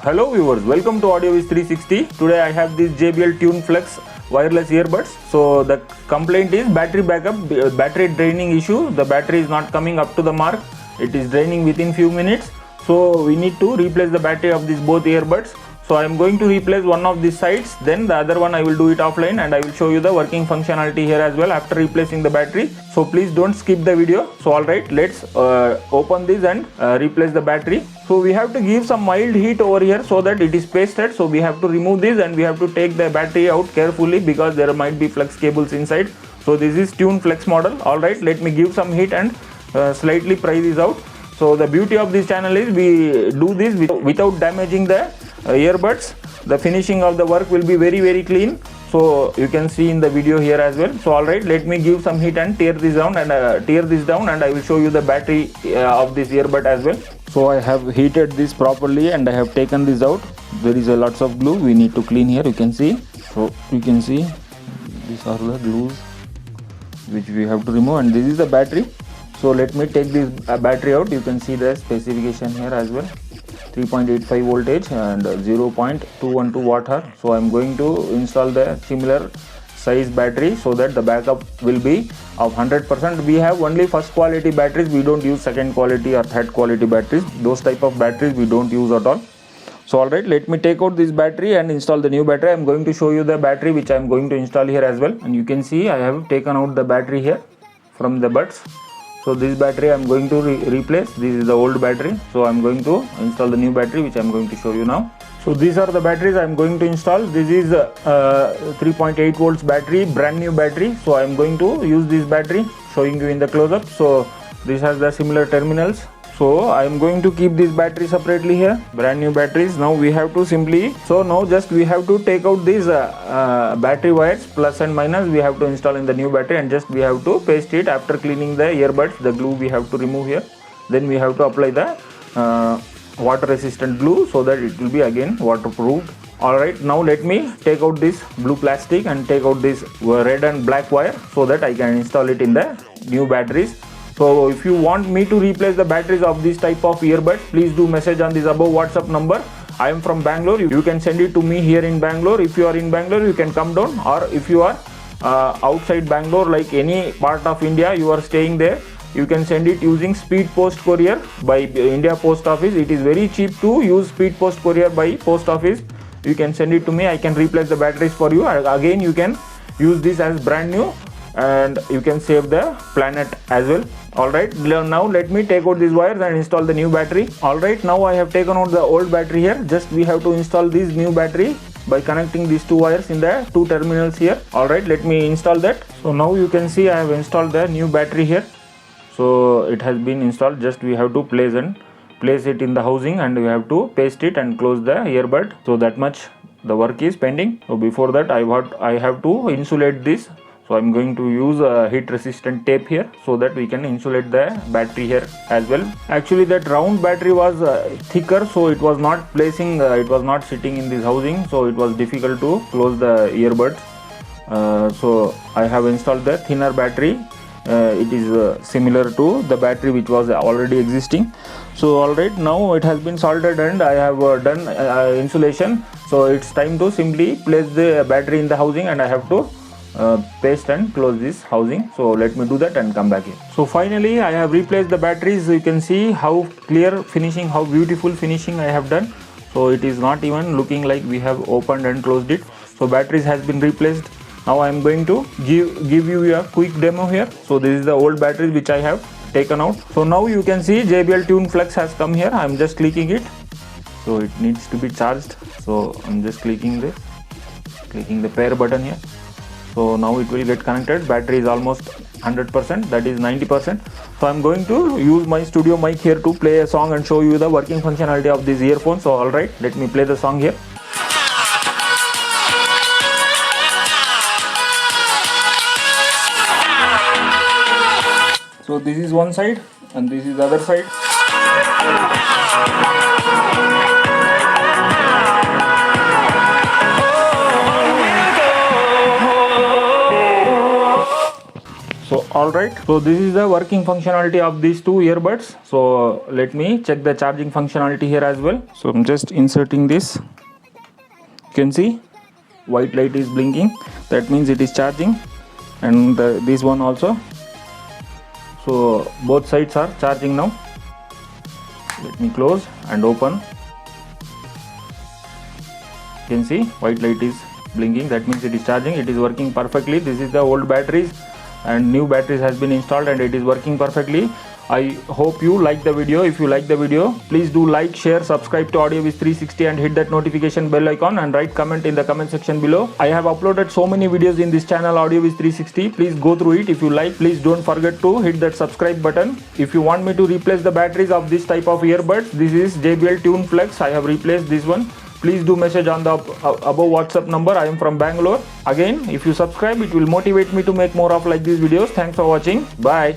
Hello viewers, welcome to AudioViz 360. Today I have this JBL Tune Flex wireless earbuds. So the complaint is battery backup, battery draining issue. The battery is not coming up to the mark. It is draining within few minutes. So we need to replace the battery of these both earbuds. So I am going to replace one of these sides, then the other one I will do it offline, and I will show you the working functionality here as well after replacing the battery. So please don't skip the video. So alright, let's open this and replace the battery. So we have to give some mild heat over here so that it is pasted. So we have to remove this and we have to take the battery out carefully because there might be flex cables inside. So this is Tune Flex model. Alright, let me give some heat and slightly pry this out. So the beauty of this channel is we do this without damaging the earbuds. The finishing of the work will be very clean. So you can see in the video here as well. So alright, let me give some heat and tear this down and I will show you the battery of this earbud as well. So I have heated this properly and I have taken this out. There is a lots of glue we need to clean here, you can see. So you can see these are the glues which we have to remove, and this is the battery. So let me take this battery out. You can see the specification here as well. 3.85 voltage and 0.212 watt hour. So I am going to install the similar size battery so that the backup will be of 100%. We have only first quality batteries. We don't use second quality or third quality batteries. Those type of batteries we don't use at all. So alright, let me take out this battery and install the new battery. I am going to show you the battery which I am going to install here as well. And you can see I have taken out the battery here from the buds. So this battery I am going to replace. This is the old battery. So I am going to install the new battery which I am going to show you now. So these are the batteries I am going to install. This is 3.8 volts battery, brand new battery. So I am going to use this battery, showing you in the close up. So this has the similar terminals. So I am going to keep this battery separately here, brand new batteries. Now we have to simply, so now just we have to take out these battery wires plus and minus. We have to install in the new battery and just we have to paste it after cleaning the earbuds. The glue we have to remove here. Then we have to apply the water resistant glue so that it will be again waterproof. Alright, now let me take out this blue plastic and take out this red and black wire so that I can install it in the new batteries. So if you want me to replace the batteries of this type of earbuds, please do message on this above WhatsApp number. I am from Bangalore. You can send it to me here in Bangalore. If you are in Bangalore, you can come down, or if you are outside Bangalore, like any part of India, you are staying there, you can send it using Speed Post Courier by India Post Office. It is very cheap to use Speed Post Courier by Post Office. You can send it to me. I can replace the batteries for you. Again, you can use this as brand new and you can save the planet as well. Alright, now let me take out these wires and install the new battery. Alright, now I have taken out the old battery here. Just we have to install this new battery by connecting these two wires in the two terminals here. Alright, let me install that. So now you can see I have installed the new battery here. So it has been installed. Just we have to place it in the housing and we have to paste it and close the earbud. So that much the work is pending. So before that I have to insulate this. So I'm going to use a heat resistant tape here so that we can insulate the battery here as well. Actually that round battery was thicker, so it was not sitting in this housing, so it was difficult to close the earbuds. So I have installed the thinner battery. It is similar to the battery which was already existing. So alright, now it has been soldered and I have done insulation. So it's time to simply place the battery in the housing and I have to paste and close this housing. So let me do that and come back here. So finally I have replaced the batteries. You can see how clear finishing, how beautiful finishing I have done. So it is not even looking like we have opened and closed it. So batteries has been replaced. Now I am going to give you a quick demo here. So this is the old batteries which I have taken out. So now you can see JBL Tune Flex has come here. I am just clicking it. So it needs to be charged. So I'm just clicking this, clicking the pair button here. So now it will get connected. Battery is almost 100%, that is 90%. So I'm going to use my studio mic here to play a song and show you the working functionality of these earphones. So alright, let me play the song here. So this is one side and this is the other side. So Alright, so this is the working functionality of these two earbuds. So let me check the charging functionality here as well. So I'm just inserting this. You can see white light is blinking, that means it is charging, and this one also. So both sides are charging now. Let me close and open. You can see white light is blinking, that means it is charging. It is working perfectly. This is the old batteries and new batteries has been installed and it is working perfectly. I hope you like the video. If you like the video, please do like, share, subscribe to AudioWiz360 and hit that notification bell icon and write comment in the comment section below. I have uploaded so many videos in this channel AudioWiz360. Please go through it. If you like, please don't forget to hit that subscribe button. If you want me to replace the batteries of this type of earbuds, this is JBL Tune Flex. I have replaced this one. Please do message on the above WhatsApp number. I am from Bangalore. Again, if you subscribe, it will motivate me to make more of like these videos. Thanks for watching. Bye.